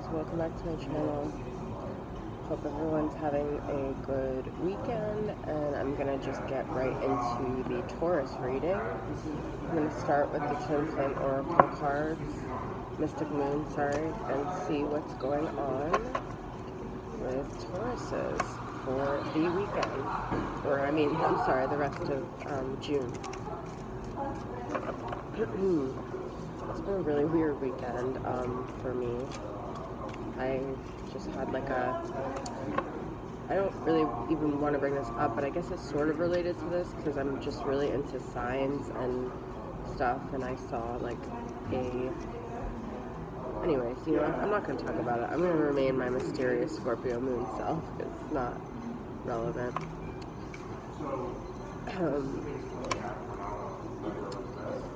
guys, welcome back to my channel. Hope everyone's having a good weekend, and I'm gonna just get right into the Taurus reading. I'm gonna start with the Twin Flame Oracle cards, Mystic Moon, and see what's going on with Tauruses for the weekend. The rest of June. It's been a really weird weekend for me. I just had I don't really even want to bring this up, but I guess it's sort of related to this because I'm just really into signs and stuff, and I saw anyways, you know, I'm not going to talk about it. I'm going to remain my mysterious Scorpio moon self. It's not relevant.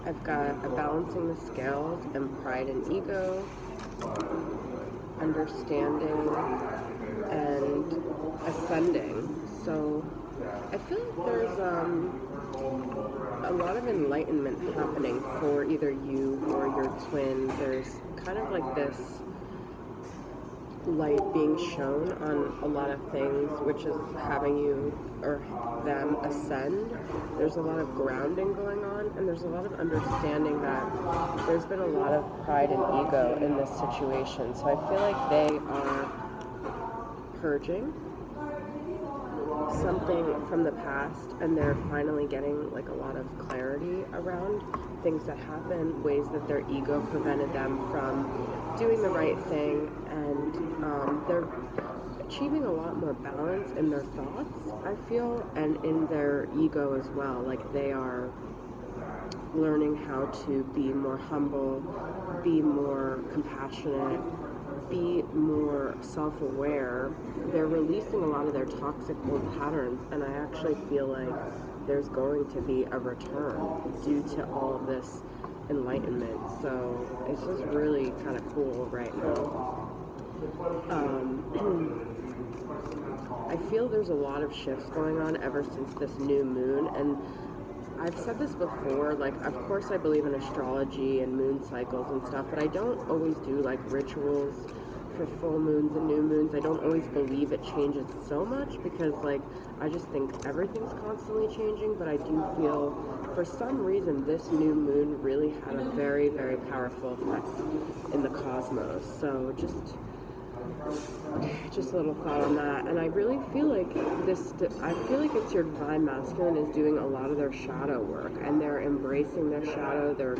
I've got a balancing the scales and pride and ego, understanding, and ascending. So I feel like there's a lot of enlightenment happening for either you or your twin. There's kind of like this light being shown on a lot of things, which is having you or them ascend. There's a lot of grounding going on, and there's a lot of understanding that there's been a lot of pride and ego in this situation. So I feel like they are purging something from the past, and they're finally getting like a lot of clarity around things that happened, ways that their ego prevented them from doing the right thing, and they're achieving a lot more balance in their thoughts, I feel, and in their ego as well. Like they are learning how to be more humble, be more compassionate, be more self-aware. They're releasing a lot of their toxic old patterns, and I actually feel like there's going to be a return due to all of this enlightenment. So it's just really kind of cool right now. I feel there's a lot of shifts going on ever since this new moon, and I've said this before, like, of course I believe in astrology and moon cycles and stuff, but I don't always do like rituals for full moons and new moons. I don't always believe it changes so much because, like, I just think everything's constantly changing, but I do feel for some reason this new moon really had a very, very powerful effect in the cosmos. So just a little thought on that. And I really feel like it's your divine masculine is doing a lot of their shadow work, and they're embracing their shadow. They're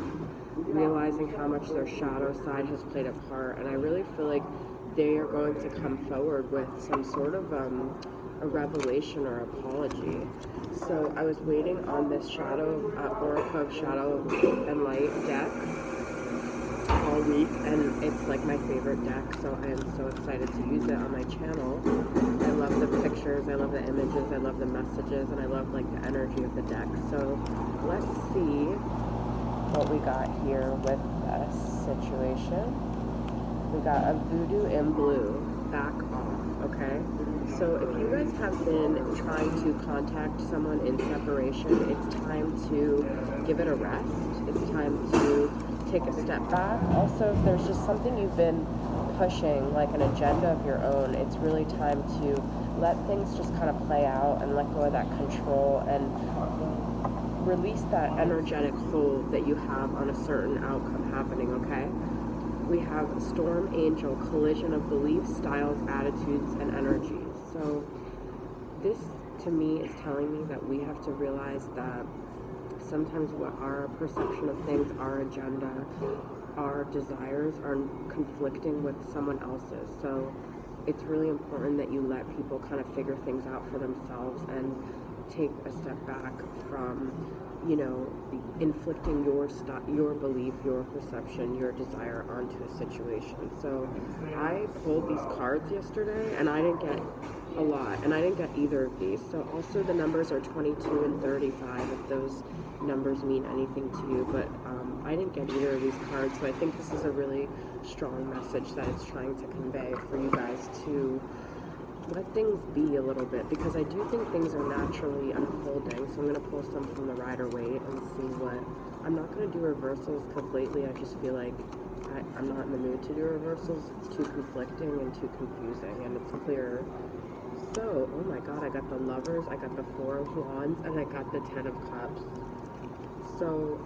realizing how much their shadow side has played a part, and I really feel like they are going to come forward with some sort of a revelation or apology. So I was waiting on this Oracle of Shadow and Light deck all week, and it's like my favorite deck, so I am so excited to use it on my channel. I love the pictures, I love the images, I love the messages, and I love like the energy of the deck. So let's see what we got here with this situation. We got a Voodoo in Blue, back off, okay? So if you guys have been trying to contact someone in separation, it's time to give it a rest. It's time to take a step back. Also, if there's just something you've been pushing, like an agenda of your own, it's really time to let things just kind of play out and let go of that control and release that energetic hold that you have on a certain outcome happening, okay? We have Storm Angel, collision of beliefs, styles, attitudes, and energies. So this, to me, is telling me that we have to realize that sometimes what our perception of things, our agenda, our desires are conflicting with someone else's. So it's really important that you let people kind of figure things out for themselves and take a step back from, you know, inflicting your belief, your perception, your desire onto a situation. So I pulled these cards yesterday, and I didn't get a lot, and I didn't get either of these. So also the numbers are 22 and 35, if those numbers mean anything to you, but I didn't get either of these cards. So I think this is a really strong message that it's trying to convey for you guys to let things be a little bit, because I do think things are naturally unfolding. So I'm going to pull some from the Rider-Waite and see what... I'm not going to do reversals because lately I just feel like I'm not in the mood to do reversals. It's too conflicting and too confusing, and it's clear. So, oh my god, I got the Lovers, I got the Four of Wands, and I got the Ten of Cups. So,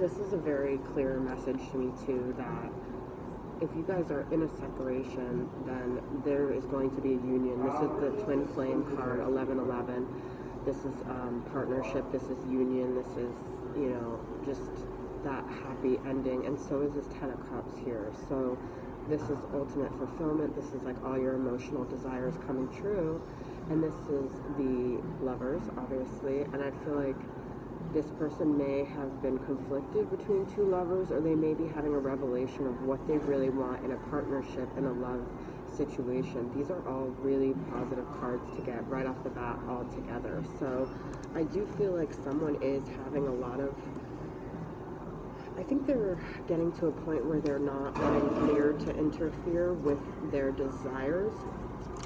this is a very clear message to me too, that if you guys are in a separation, then there is going to be a union. This is the Twin Flame card, 1111. This is partnership, this is union, this is, you know, just that happy ending. And so is this Ten of Cups here. So this is ultimate fulfillment. This is like all your emotional desires coming true. And this is the Lovers, obviously. And I feel like this person may have been conflicted between two lovers, or they may be having a revelation of what they really want in a partnership, in a love situation. These are all really positive cards to get right off the bat all together. So I do feel like someone is having a lot of, I think they're getting to a point where they're not letting fear to interfere with their desires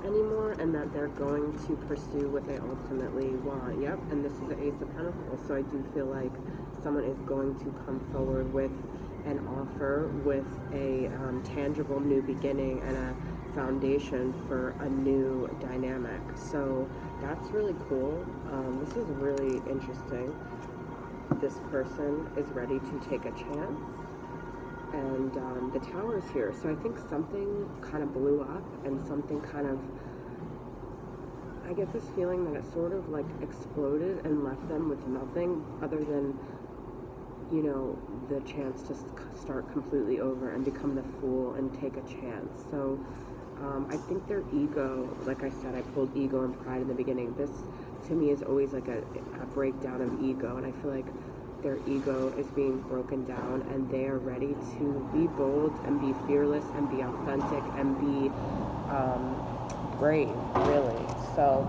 anymore, and that they're going to pursue what they ultimately want. Yep, and this is the Ace of Pentacles. So I do feel like someone is going to come forward with an offer, with a tangible new beginning and a foundation for a new dynamic. So that's really cool. This is really interesting. This person is ready to take a chance, and the Tower is here. So I think something kind of blew up, and something kind of, I get this feeling that it sort of like exploded and left them with nothing other than, you know, the chance to start completely over and become the Fool and take a chance. So I think their ego, like I said, I pulled ego and pride in the beginning. This to me is always like a breakdown of ego, and I feel like their ego is being broken down, and they are ready to be bold and be fearless and be authentic and be brave, really. So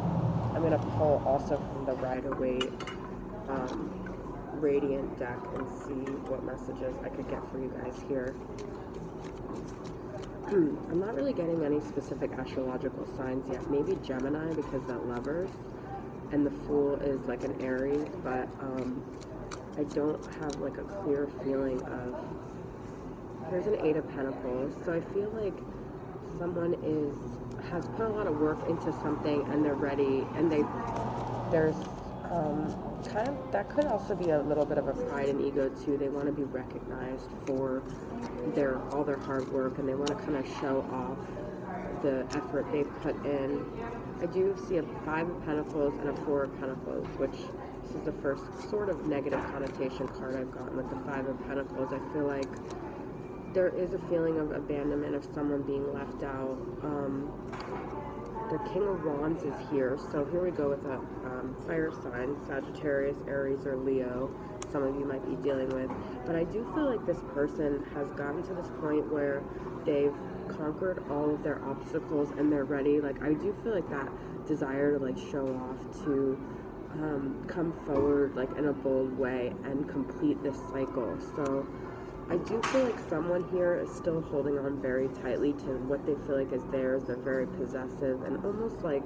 I'm going to pull also from the Rider-Waite Radiant deck and see what messages I could get for you guys here. I'm not really getting any specific astrological signs yet. Maybe Gemini, because that Lovers, and the Fool is like an Aries, but I don't have like a clear feeling of, here's an Eight of Pentacles. So I feel like someone has put a lot of work into something, and they're ready, and there's kind of, that could also be a little bit of a pride and ego too. They want to be recognized for all their hard work, and they want to kind of show off the effort they've put in. I do see a Five of Pentacles and a Four of Pentacles, which this is the first sort of negative connotation card I've gotten with the Five of Pentacles. I feel like there is a feeling of abandonment, of someone being left out. The King of Wands is here. So here we go with a fire sign, Sagittarius, Aries, or Leo. Some of you might be dealing with. But I do feel like this person has gotten to this point where they've conquered all of their obstacles, and they're ready. Like, I do feel like that desire to like show off, to come forward like in a bold way and complete this cycle. So I do feel like someone here is still holding on very tightly to what they feel like is theirs. They're very possessive and almost like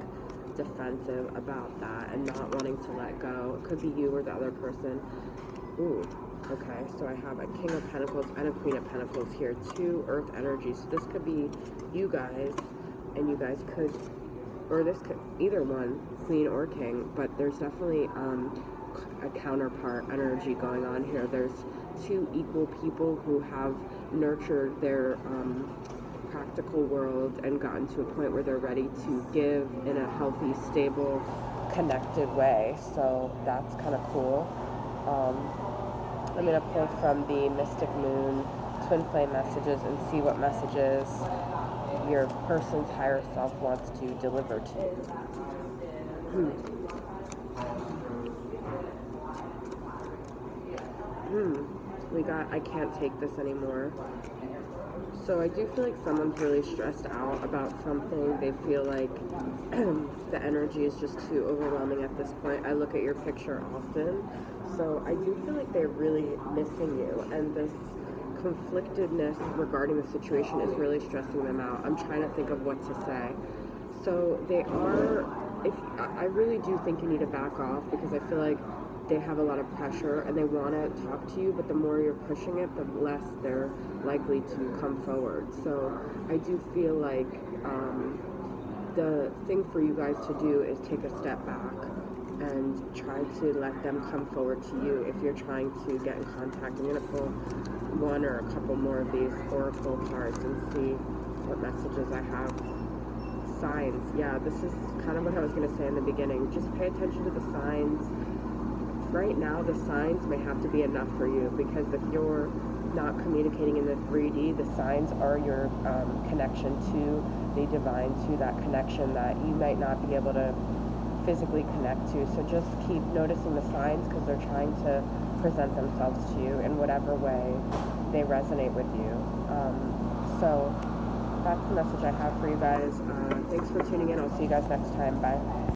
defensive about that, and not wanting to let go. It could be you or the other person. Ooh, okay, so I have a King of Pentacles and a Queen of Pentacles here, two Earth energies. So this could be you guys, and you guys could, or this could, either one, Queen or King, but there's definitely a counterpart energy going on here. There's two equal people who have nurtured their practical world and gotten to a point where they're ready to give in a healthy, stable, connected way. So that's kind of cool. I'm going to pull from the Mystic Moon Twin Flame messages and see what messages your person's higher self wants to deliver to you. We got, I can't take this anymore. So I do feel like someone's really stressed out about something. They feel like the energy is just too overwhelming at this point. I look at your picture often. So I do feel like they're really missing you. And this conflictedness regarding the situation is really stressing them out. I'm trying to think of what to say. So they are, I really do think you need to back off, because I feel like they have a lot of pressure and they want to talk to you, but the more you're pushing it, the less they're likely to come forward. So I do feel like the thing for you guys to do is take a step back and try to let them come forward to you if you're trying to get in contact. I'm going to pull one or a couple more of these oracle cards and see what messages I have. Signs. Yeah, this is kind of what I was going to say in the beginning. Just pay attention to the signs. Right now, the signs may have to be enough for you, because if you're not communicating in the 3D, the signs are your connection to the divine, to that connection that you might not be able to physically connect to. So just keep noticing the signs, because they're trying to present themselves to you in whatever way they resonate with you. So that's the message I have for you guys. Thanks for tuning in. I'll see you guys next time. Bye.